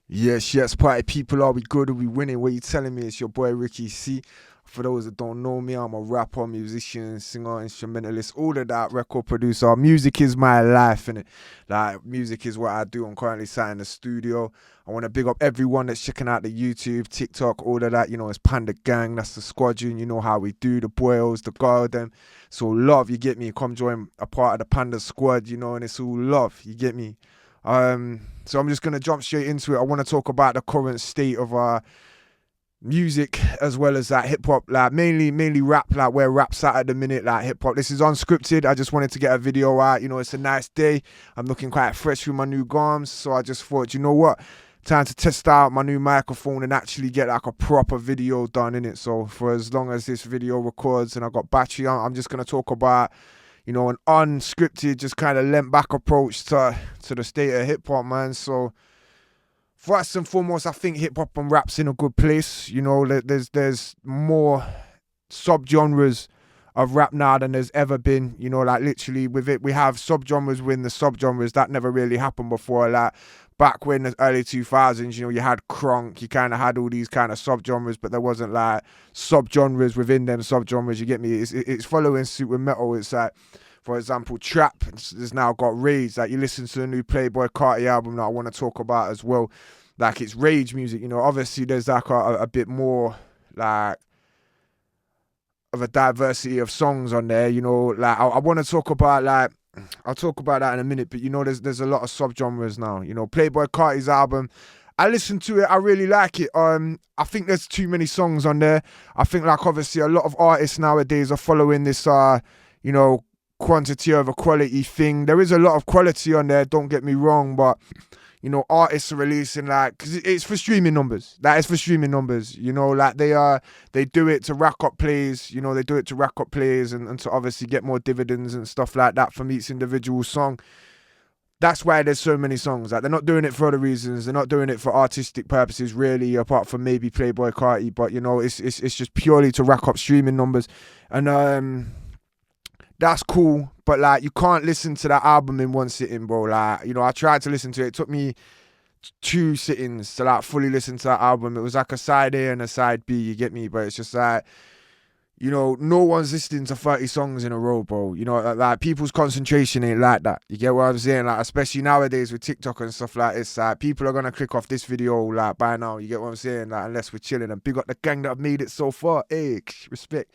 Yes, party people, are we good? Are we winning? What you telling me? It's your boy Ricky C. For those that don't know me, I'm a rapper, musician, singer, instrumentalist, all of that, record producer. Music is my life, innit? Like, music is what I do. I'm currently sat in the studio. I want to big up everyone that's checking out the YouTube, TikTok, all of that. You know, it's Panda Gang, that's the squadron. You know how we do, the boils, the girl, them. So love, you get me? Come join a part of the Panda squad, you know, and it's all love, you get me? So I'm just gonna jump straight into it. I want to talk about the current state of music as well as that hip hop, like mainly rap, like where rap's at the minute, like hip hop. This is unscripted. I just wanted to get a video out. You know, it's a nice day. I'm looking quite fresh with my new garms, so I just thought, you know what? Time to test out my new microphone and actually get like a proper video done in it. So for as long as this video records and I got battery on, I'm just gonna talk about, you know, an unscripted, just kind of lent back approach to the state of hip hop, man. So first and foremost, I think hip hop and rap's in a good place. You know, there's more subgenres of rap now than there's ever been. You know, like literally with it, we have subgenres within the subgenres. That never really happened before. Like back when the early 2000s, you know, you had crunk, you kind of had all these kind of subgenres, but there wasn't like subgenres within them subgenres. You get me? It's following suit with metal. It's like, for example, trap has now got rage. Like you listen to the new Playboy Carti album that I want to talk about as well. Like it's rage music. You know, obviously there's like a bit more like of a diversity of songs on there. You know, like I want to talk about like, I'll talk about that in a minute, but you know, there's a lot of subgenres now. You know, Playboy Carti's album, I listened to it, I really like it. I think there's too many songs on there. I think like obviously a lot of artists nowadays are following this you know, quantity over quality thing. There is a lot of quality on there, don't get me wrong, but you know, artists are releasing like, cause it's for streaming numbers. That is for streaming numbers. You know, like they do it to rack up plays. You know, they do it to rack up plays and to obviously get more dividends and stuff like that from each individual song. That's why there's so many songs. Like they're not doing it for other reasons. They're not doing it for artistic purposes, really, apart from maybe Playboy Carti. But you know, it's just purely to rack up streaming numbers, and that's cool, but like you can't listen to that album in one sitting, bro. Like, you know, I tried to listen to it. It took me two sittings to like fully listen to that album. It was like a side A and a side B, you get me? But it's just like, you know, no one's listening to 30 songs in a row, bro. You know, like people's concentration ain't like that. You get what I'm saying? Like, especially nowadays with TikTok and stuff like this, like people are gonna click off this video like by now. You get what I'm saying? Like, unless we're chilling, and big up the gang that have made it so far. Hey, respect.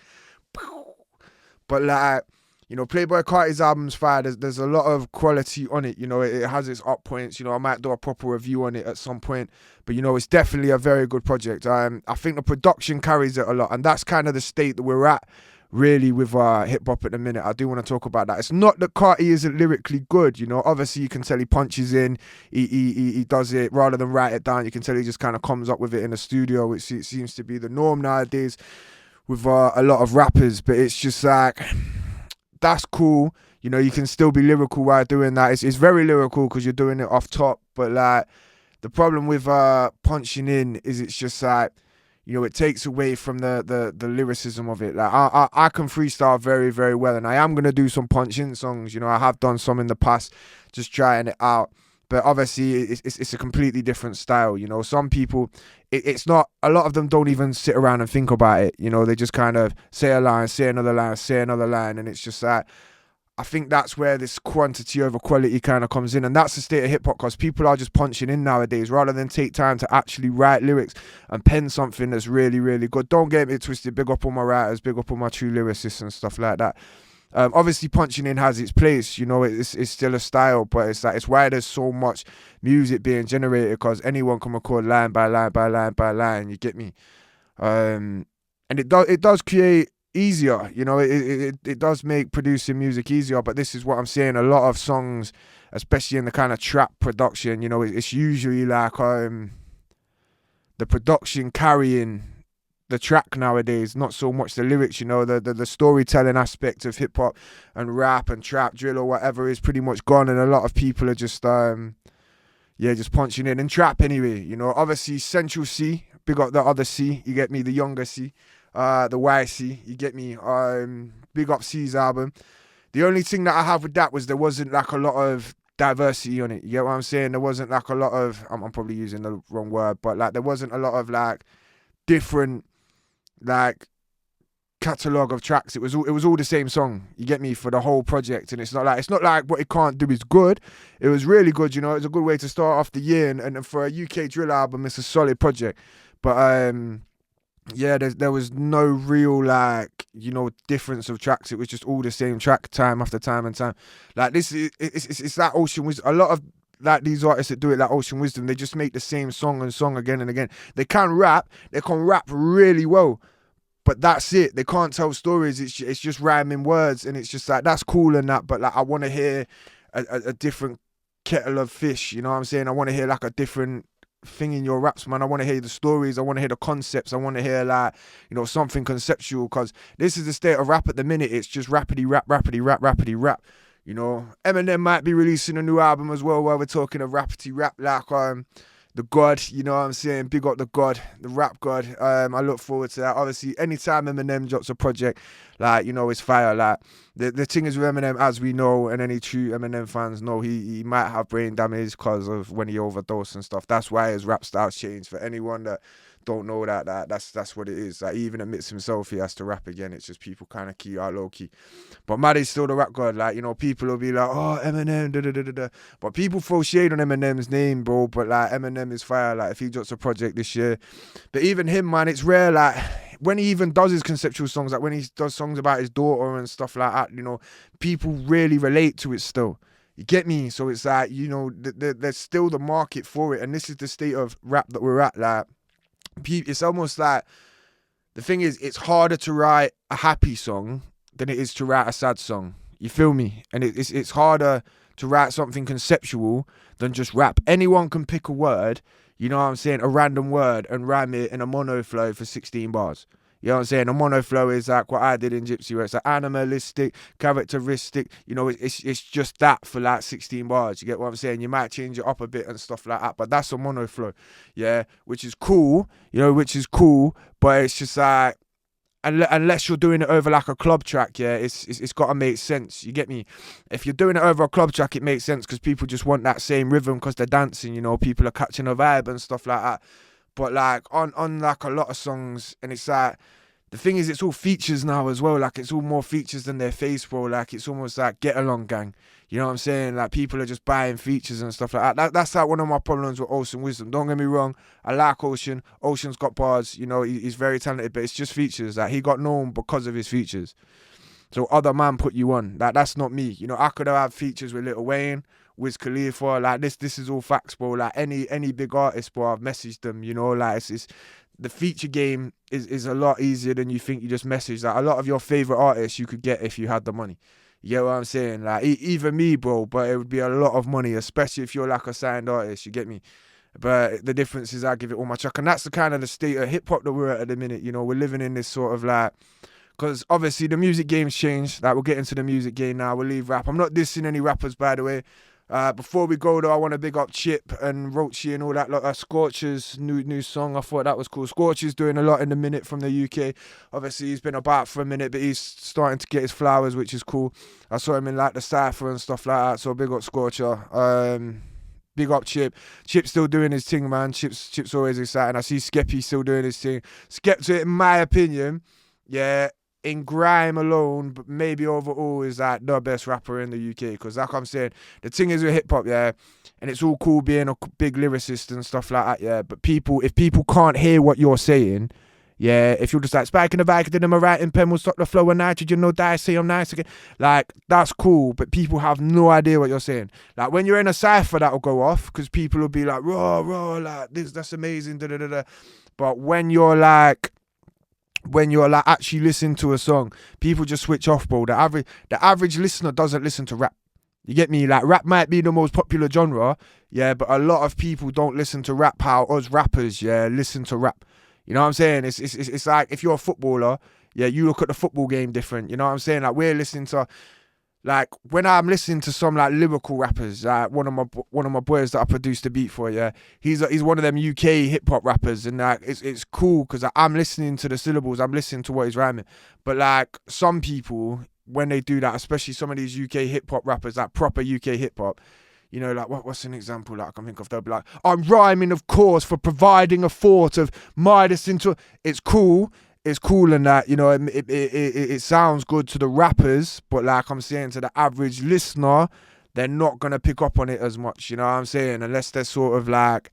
But like, you know, Playboy Carti's album's fire. There's a lot of quality on it. You know, it has its up points. You know, I might do a proper review on it at some point. But you know, it's definitely a very good project. I think the production carries it a lot, and that's kind of the state that we're at, really, with hip hop at the minute. I do want to talk about that. It's not that Carti isn't lyrically good. You know, obviously you can tell he punches in. He does it rather than write it down. You can tell he just kind of comes up with it in the studio, which seems to be the norm nowadays with a lot of rappers. But it's just like, that's cool. You know, you can still be lyrical while doing that. It's very lyrical because you're doing it off top. But like, the problem with punching in is it's just like, you know, it takes away from the lyricism of it. Like I can freestyle very, very well, and I am gonna do some punch-in songs. You know, I have done some in the past, just trying it out. But obviously, it's a completely different style. You know, some people, it's not. A lot of them don't even sit around and think about it. You know, they just kind of say a line, say another line, say another line, and it's just like, I think that's where this quantity over quality kind of comes in, and that's the state of hip hop, because people are just punching in nowadays rather than take time to actually write lyrics and pen something that's really, really good. Don't get me twisted. Big up on my writers, big up on my true lyricists and stuff like that. Obviously, punching in has its place. You know, it's still a style, but it's like, it's why there's so much music being generated, because anyone can record line by line by line by line. You get me? And it does create easier. You know, it does make producing music easier. But this is what I'm saying. A lot of songs, especially in the kind of trap production, you know, it's usually like the production carrying the track nowadays, not so much the lyrics. You know, the storytelling aspect of hip hop and rap and trap, drill or whatever is pretty much gone, and a lot of people are just just punching in and trap anyway. You know, obviously Central C, big up the other C, you get me, the younger C, the YC, you get me. Big up C's album. The only thing that I have with that was there wasn't like a lot of diversity on it. You get what I'm saying? There wasn't like a lot of, I'm probably using the wrong word, but like there wasn't a lot of like different like catalogue of tracks. It was all the same song. You get me, for the whole project. And it's not like what it can't do is good. It was really good. You know, it's a good way to start off the year. And for a UK drill album, it's a solid project. But yeah, there was no real like, you know, difference of tracks. It was just all the same track, time after time and time. Like this is it's that Ocean Wisdom. A lot of like these artists that do it like Ocean Wisdom, they just make the same song again and again. They can rap really well, but that's it. They can't tell stories. It's just rhyming words, and it's just like, that's cool and that, but like I want to hear a different kettle of fish. You know what I'm saying? I want to hear like a different thing in your raps, man. I want to hear the stories. I want to hear the concepts. I want to hear like, you know, something conceptual, because this is the state of rap at the minute. It's just rappity rap. You know, Eminem might be releasing a new album as well, while we're talking of rappity rap, like the God, you know what I'm saying? Big up the God, the rap God. I look forward to that. Obviously, anytime Eminem drops a project, like, you know, it's fire. Like the thing is with Eminem, as we know, and any true Eminem fans know, he might have brain damage because of when he overdosed and stuff. That's why his rap style's changed. For anyone that don't know that's what it is. Like, he even admits himself he has to rap again. It's just people kind of key out low key. But Maddie's still the rap god. Like, you know, people will be like, oh, Eminem, da da da da da. But people throw shade on Eminem's name, bro. But like, Eminem is fire. Like, if he drops a project this year, but even him, man, it's rare. Like, when he even does his conceptual songs, like when he does songs about his daughter and stuff like that, you know, people really relate to it still. You get me? So it's like, you know, there's still the market for it. And this is the state of rap that we're at. Like, it's almost like, the thing is, it's harder to write a happy song than it is to write a sad song. You feel me? And it's harder to write something conceptual than just rap. Anyone can pick a word, you know what I'm saying, a random word, and rhyme it in a mono flow for 16 bars. You know what I'm saying? A mono flow is like what I did in Gypsy, where it's like animalistic, characteristic. You know, it's just that for like 16 bars. You get what I'm saying? You might change it up a bit and stuff like that, but that's a mono flow, yeah, which is cool. You know, which is cool, but it's just like, unless you're doing it over like a club track, yeah, it's got to make sense. You get me? If you're doing it over a club track, it makes sense because people just want that same rhythm because they're dancing. You know, people are catching a vibe and stuff like that. But like on like a lot of songs, and it's like, the thing is, it's all features now as well. Like, it's all more features than their face, bro. Like, it's almost like Get Along Gang. You know what I'm saying? Like, people are just buying features and stuff like that. That's like one of my problems with Ocean Wisdom. Don't get me wrong. I like Ocean. Ocean's got bars. You know, he's very talented, but it's just features. Like, he got known because of his features. So other man put you on. Like, that's not me. You know, I could have had features with Lil Wayne, Wiz Khalifa. Like, this is all facts, bro. Like, any big artist, bro, I've messaged them. You know, like, it's the feature game is a lot easier than you think. You just message. Like, a lot of your favorite artists you could get if you had the money. You get what I'm saying? Like, even me, bro, but it would be a lot of money, especially if you're like a signed artist. You get me? But the difference is I give it all my chuck, and that's the kind of the state of hip hop that we're at the minute. You know, we're living in this sort of like, because obviously the music game's changed. Like, we'll get into the music game now. We'll leave rap. I'm not dissing any rappers, by the way. Before we go though, I want to big up Chip and Roachy and all that. Like, Scorcher's new song, I thought that was cool. Scorcher's doing a lot in the minute from the UK. Obviously, he's been about for a minute, but he's starting to get his flowers, which is cool. I saw him in like the Cypher and stuff like that. So big up Scorcher. Big up Chip. Chip's still doing his thing, man. Chip's always exciting. I see Skeppy still doing his thing. Skepta, in my opinion, yeah, in grime alone, but maybe overall, is like the best rapper in the UK. Because like I'm saying, the thing is with hip hop, yeah, and it's all cool being a big lyricist and stuff like that, yeah, but if people can't hear what you're saying, yeah, if you're just like, spiking the bike, then my writing pen will stop the flow of nitrogen, no die, say I'm nice again. Like, that's cool, but people have no idea what you're saying. Like, when you're in a cypher, that'll go off, because people will be like, raw, like, that's amazing, da da da da. But when you're actually listening to a song, people just switch off, bro. The average listener doesn't listen to rap. You get me? Like, rap might be the most popular genre, yeah, but a lot of people don't listen to rap how us rappers, yeah, listen to rap. You know what I'm saying? It's like, if you're a footballer, yeah, you look at the football game different. You know what I'm saying? Like, we're listening to, like, when I'm listening to some like lyrical rappers, like one of my boys that I produced a beat for, yeah, he's one of them UK hip hop rappers, and like, it's cool because I'm listening to the syllables, I'm listening to what he's rhyming. But like, some people, when they do that, especially some of these UK hip hop rappers, like proper UK hip hop, You know, like what's an example like I can think of? They'll be like, I'm rhyming, of course, for providing a thought of Midas into. It's cool. It's cool and that, you know, it sounds good to the rappers, but like I'm saying, to the average listener, they're not gonna pick up on it as much. You know what I'm saying? Unless they're sort of like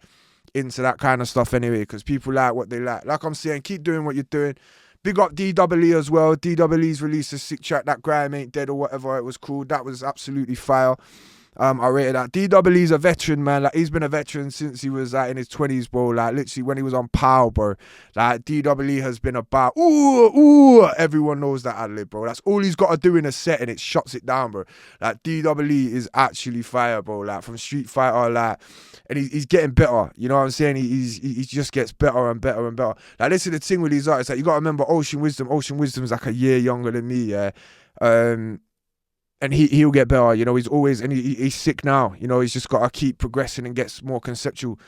into that kind of stuff anyway, because people like what they like. Like I'm saying, keep doing what you're doing. Big up DWE as well. DWE's released a sick track, that Grime Ain't Dead or whatever it was called. That was absolutely fire. I rated that. DWE's a veteran, man. Like, he's been a veteran since he was like in his 20s, bro. Like, literally when he was on Pow, bro. Like, DWE has been about, ooh, everyone knows that ad-lib, bro. That's all he's got to do in a set and it shuts it down, bro. Like, DWE is actually fire, bro. Like, from Street Fighter, like, and he's getting better. You know what I'm saying? He just gets better and better and better. Like, listen to the thing with these artists. Like, you got to remember Ocean Wisdom. Ocean Wisdom's like a year younger than me, yeah. And he'll get better, you know. He's always, and he's sick now, you know. He's just got to keep progressing and gets more conceptual.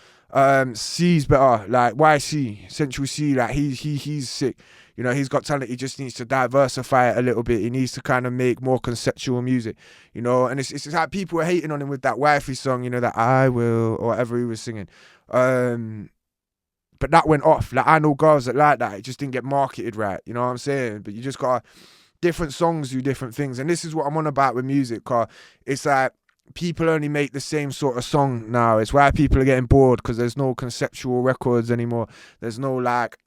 C's better, like YC, Central C, like he's sick, you know. He's got talent. He just needs to diversify it a little bit. He needs to kind of make more conceptual music, you know. And it's like people are hating on him with that wifey song, you know, that I Will or whatever he was singing. But that went off. Like, I know girls that like that. It just didn't get marketed right, you know what I'm saying? But you just gotta. Different songs do different things, and this is what I'm on about with music, cause it's like people only make the same sort of song now. It's why people are getting bored, because there's no conceptual records anymore. There's no like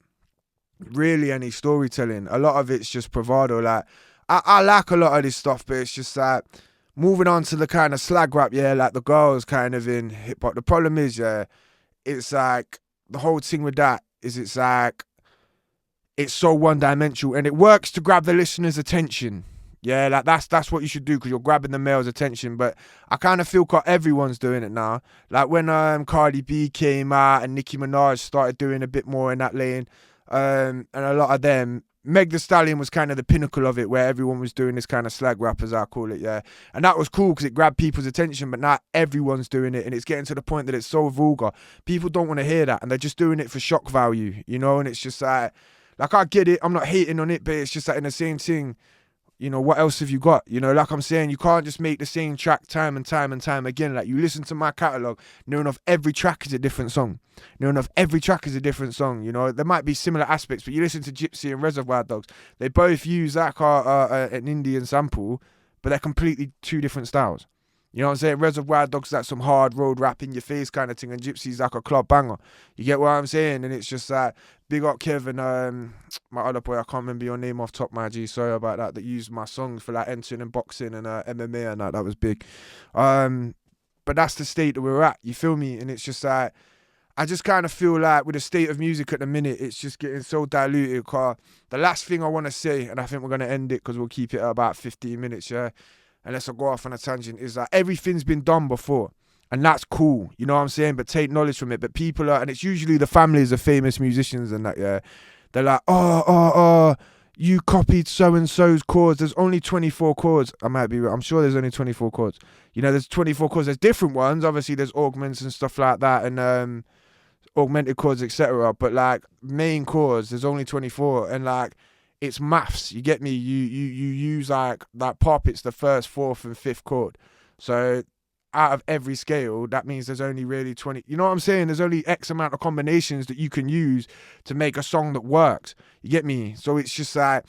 really any storytelling. A lot of it's just bravado. Like I like a lot of this stuff, but it's just like moving on to the kind of slag rap, yeah, like the girls kind of in hip hop. The problem is, yeah, it's like the whole thing with that is it's like it's so one-dimensional, and it works to grab the listener's attention. Yeah, like that's what you should do, because you're grabbing the male's attention. But I kind of feel everyone's doing it now. Like when Cardi B came out and Nicki Minaj started doing a bit more in that lane, and a lot of them, Meg Thee Stallion was kind of the pinnacle of it, where everyone was doing this kind of slag rap, as I call it, yeah. And that was cool because it grabbed people's attention, but now everyone's doing it, and it's getting to the point that it's so vulgar. People don't want to hear that, and they're just doing it for shock value, you know. And it's just like, I get it, I'm not hating on it, but it's just like in the same thing, you know, what else have you got? You know, like I'm saying, you can't just make the same track time and time and time again. Like, you listen to my catalogue, near enough every track is a different song. Near enough every track is a different song, you know. There might be similar aspects, but you listen to Gypsy and Reservoir Dogs, they both use like an Indian sample, but they're completely two different styles. You know what I'm saying? Reservoir Dogs like some hard road rap in your face kind of thing, and Gypsy's like a club banger. You get what I'm saying? And it's just like, big up Kev and my other boy, I can't remember your name off top, my G, sorry about that used my songs for like entering and boxing and MMA and that was big. But that's the state that we're at, you feel me? And it's just like, I just kind of feel like with the state of music at the minute, it's just getting so diluted. Cause the last thing I want to say, and I think we're going to end it because we'll keep it at about 15 minutes, yeah? Unless I go off on a tangent, is that everything's been done before. And that's cool, you know what I'm saying? But take knowledge from it. But people are, and it's usually the families of famous musicians and that, yeah. They're like, you copied so-and-so's chords. There's only 24 chords. I might be right. I'm sure there's only 24 chords. You know, there's 24 chords. There's different ones. Obviously, there's augments and stuff like that, and augmented chords, etc. But like main chords, there's only 24. And like, it's maths, you get me? You use like pop, it's the first, fourth and fifth chord. So out of every scale, that means there's only really 20, you know what I'm saying? There's only X amount of combinations that you can use to make a song that works. You get me? So it's just like,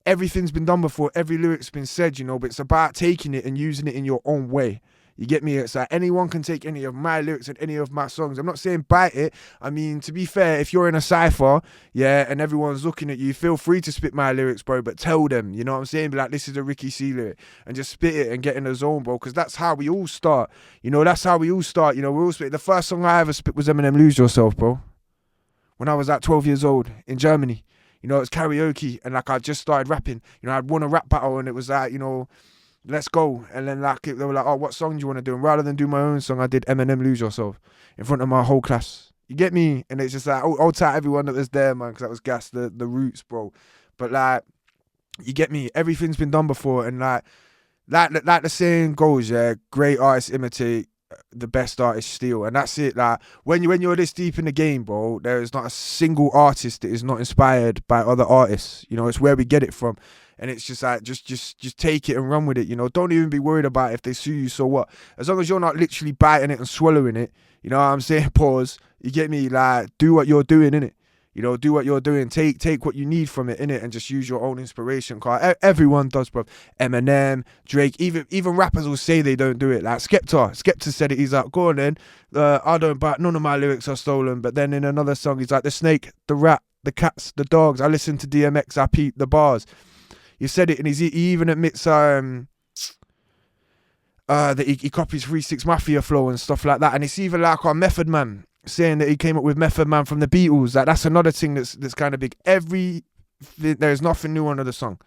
everything's been done before, every lyric's been said, you know, but it's about taking it and using it in your own way. You get me? It's like anyone can take any of my lyrics and any of my songs. I'm not saying bite it. I mean, to be fair, if you're in a cypher, yeah, and everyone's looking at you, feel free to spit my lyrics, bro, but tell them, you know what I'm saying? Be like, this is a Ricky C lyric, and just spit it and get in the zone, bro, because that's how we all start. You know, that's how we all start. You know, we all spit. The first song I ever spit was Eminem, Lose Yourself, bro, when I was like 12 years old in Germany. You know, it's karaoke, and like I just started rapping. You know, I'd won a rap battle, and it was like, you know, let's go. And then like they were like, oh, what song do you want to do? And rather than do my own song, I did Eminem, Lose Yourself in front of my whole class. You get me? And it's just like, I'll tell everyone that was there, man, because that was gas, the roots, bro. But like, you get me? Everything's been done before, and like the saying goes, yeah, great artists imitate, the best artists steal, and that's it. Like when you're this deep in the game, bro, there is not a single artist that is not inspired by other artists. You know, it's where we get it from. And it's just like, just take it and run with it, you know. Don't even be worried about if they sue you, so what? As long as you're not literally biting it and swallowing it, you know what I'm saying? Pause. You get me? Like, do what you're doing, innit? You know, do what you're doing. Take what you need from it, innit? And just use your own inspiration. Cause everyone does, bro. Eminem, Drake, even rappers will say they don't do it. Like Skepta said it. He's like, go on then. I don't back. None of my lyrics are stolen. But then in another song, he's like, the snake, the rat, the cats, the dogs. I listen to DMX. I peep the bars. He said it, and he even admits that he copies 3 6 Mafia flow and stuff like that. And it's even like our Method Man saying that he came up with Method Man from the Beatles. Like, that's another thing that's kind of big. There's nothing new under the sun.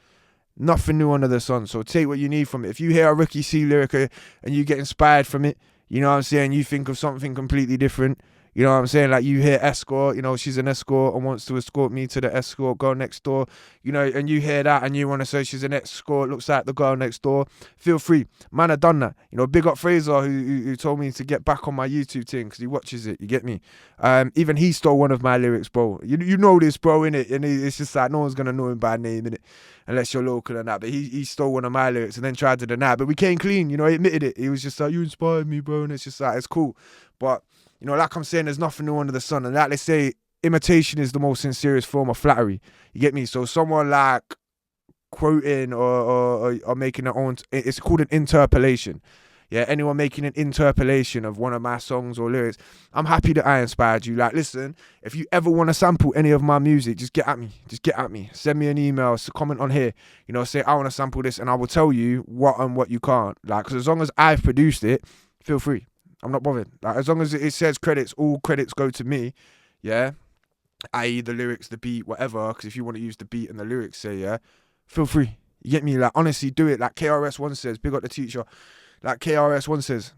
Nothing new under the sun. So take what you need from it. If you hear a Ricky C lyric and you get inspired from it, you know what I'm saying, you think of something completely different. You know what I'm saying? Like, you hear escort, you know, she's an escort and wants to escort me to the escort girl next door, you know, and you hear that and you want to say she's an escort, looks like the girl next door. Feel free. Man, I done that. You know, big up Fraser who told me to get back on my YouTube thing because he watches it. You get me? Even he stole one of my lyrics, bro. You know this, bro, innit? And it's just like, no one's going to know him by name, innit? Unless you're local and that. But he stole one of my lyrics and then tried to deny. But we came clean, you know, he admitted it. He was just like, you inspired me, bro. And it's just like, it's cool. But, you know, like I'm saying, there's nothing new under the sun. And like they say, imitation is the most sincerest form of flattery. You get me? So someone like quoting or making their own, it's called an interpolation. Yeah, anyone making an interpolation of one of my songs or lyrics, I'm happy that I inspired you. Like, listen, if you ever want to sample any of my music, just get at me. Just get at me. Send me an email, comment on here. You know, say, I want to sample this, and I will tell you what and what you can't. Like, because as long as I've produced it, feel free. I'm not bothered. Like, as long as it says credits, all credits go to me, yeah, i.e. the lyrics, the beat, whatever, because if you want to use the beat and the lyrics, say, yeah, feel free. You get me? Like, honestly, do it. Like KRS-One says, big up the teacher. Like KRS-One says,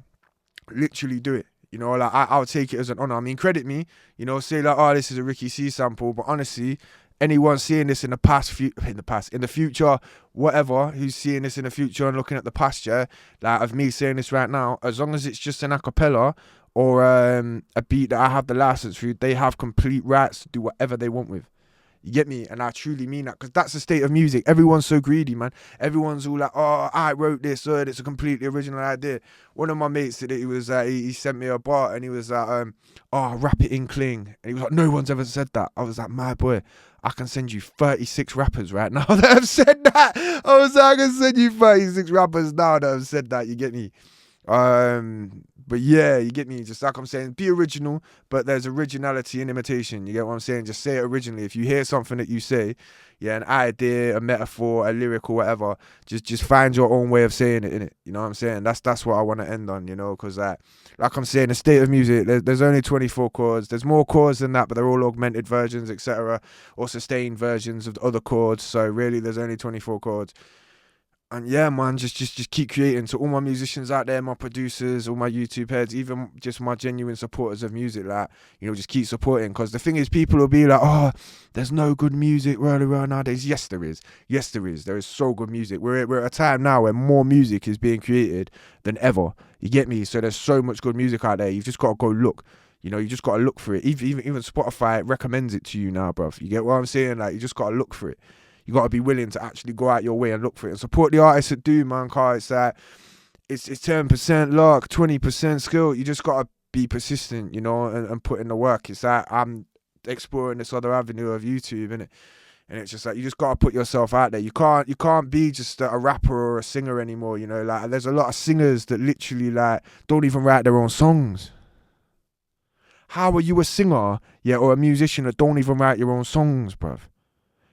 literally do it. You know, like, I'll take it as an honor. I mean, credit me, you know, say like, oh, this is a Ricky C sample, but honestly, anyone seeing this in the future, whatever, who's seeing this in the future and looking at the past, yeah, like of me saying this right now, as long as it's just an acapella or a beat that I have the license for, they have complete rights to do whatever they want with. You get me? And I truly mean that, because that's the state of music. Everyone's so greedy, man. Everyone's all like, oh, I wrote this, it's a completely original idea. One of my mates did it. He was he sent me a bar and he was like, oh, rap it in cling. And he was like, no one's ever said that. I was like, my boy, I can send you 36 rappers right now that have said that. I was like, I can send you 36 rappers now that have said that. You get me? But yeah, you get me? Just like I'm saying, be original, but there's originality in imitation. You get what I'm saying? Just say it originally. If you hear something that you say, yeah, an idea, a metaphor, a lyric or whatever, just find your own way of saying it, innit? You know what I'm saying? That's what I want to end on, you know, because like I'm saying, the state of music, there's only 24 chords. There's more chords than that, but they're all augmented versions, etc., or sustained versions of the other chords. So really, there's only 24 chords. And yeah, man, just keep creating. To all my musicians out there, my producers, all my YouTube heads, even just my genuine supporters of music, like, you know, just keep supporting. Because the thing is, people will be like, oh, there's no good music right nowadays. Yes, there is. Yes, there is. There is so good music. We're at a time now where more music is being created than ever. You get me? So there's so much good music out there. You've just got to go look. You know, you just got to look for it. Even Spotify recommends it to you now, bruv. You get what I'm saying? Like, you just got to look for it. You got to be willing to actually go out your way and look for it and support the artists that do, man. Cause it's like, it's 10% luck, 20% skill. You just got to be persistent, you know, and put in the work. It's like, I'm exploring this other avenue of YouTube, innit? And it's just like, you just got to put yourself out there. You can't be just a rapper or a singer anymore, you know. Like, there's a lot of singers that literally, like, don't even write their own songs. How are you a singer, yeah, or a musician that don't even write your own songs, bruv?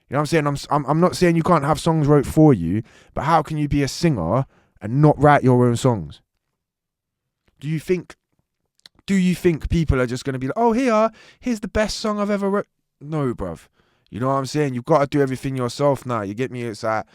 You know what I'm saying? I'm not saying you can't have songs wrote for you, but how can you be a singer and not write your own songs? Do you think people are just going to be like, oh, here's the best song I've ever wrote? No, bruv. You know what I'm saying? You've got to do everything yourself now. You get me? It's like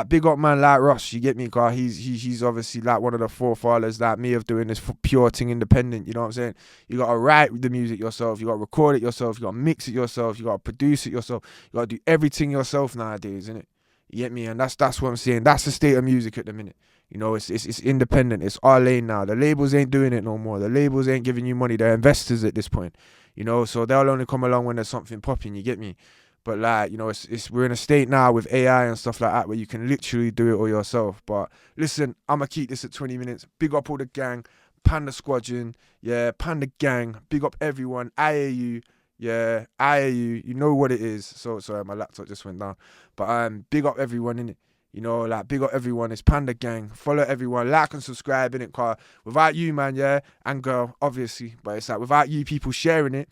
big up man like Ross. You get me? Cause he's obviously like one of the forefathers like me of doing this pure thing independent. You know what I'm saying? You got to write the music yourself. You got to record it yourself. You got to mix it yourself. You got to produce it yourself. You got to do everything yourself nowadays, innit? You get me? And that's what I'm saying. That's the state of music at the minute. You know, it's independent. It's our lane now. The labels ain't doing it no more. The labels ain't giving you money. They're investors at this point. You know, so they'll only come along when there's something popping. You get me? But like, you know, it's we're in a state now with AI and stuff like that where you can literally do it all yourself. But listen, I'ma keep this at 20 minutes. Big up all the gang, Panda Squadron, yeah, Panda Gang. Big up everyone. IAU, yeah, IAU. You know what it is. So sorry, my laptop just went down. But big up everyone in it. You know, like big up everyone. It's Panda Gang. Follow everyone. Like and subscribe in it, car. Without you, man, yeah, and girl, obviously. But it's like without you people sharing it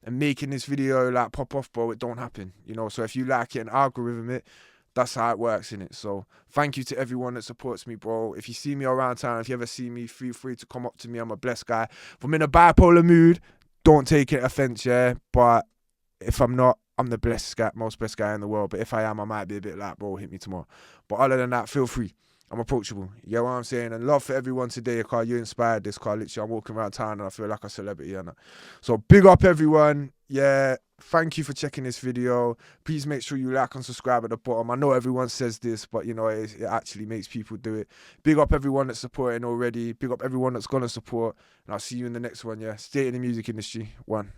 and making this video like pop off, bro, it don't happen. You know, so if you like it and algorithm it, that's how it works in it. So thank you to everyone that supports me, bro. If you see me around town, if you ever see me, feel free to come up to me. I'm a blessed guy. If I'm in a bipolar mood, don't take it offense, yeah. But if I'm not, I'm the blessed guy, most blessed guy in the world. But if I am, I might be a bit like, bro, hit me tomorrow. But other than that, feel free. I'm approachable. You get what I'm saying? And love for everyone today, car. You inspired this, car. Literally, I'm walking around town and I feel like a celebrity. And so big up everyone. Yeah, thank you for checking this video. Please make sure you like and subscribe at the bottom. I know everyone says this, but you know, it actually makes people do it. Big up everyone that's supporting already. Big up everyone that's gonna support. And I'll see you in the next one, yeah. Stay in the music industry. One.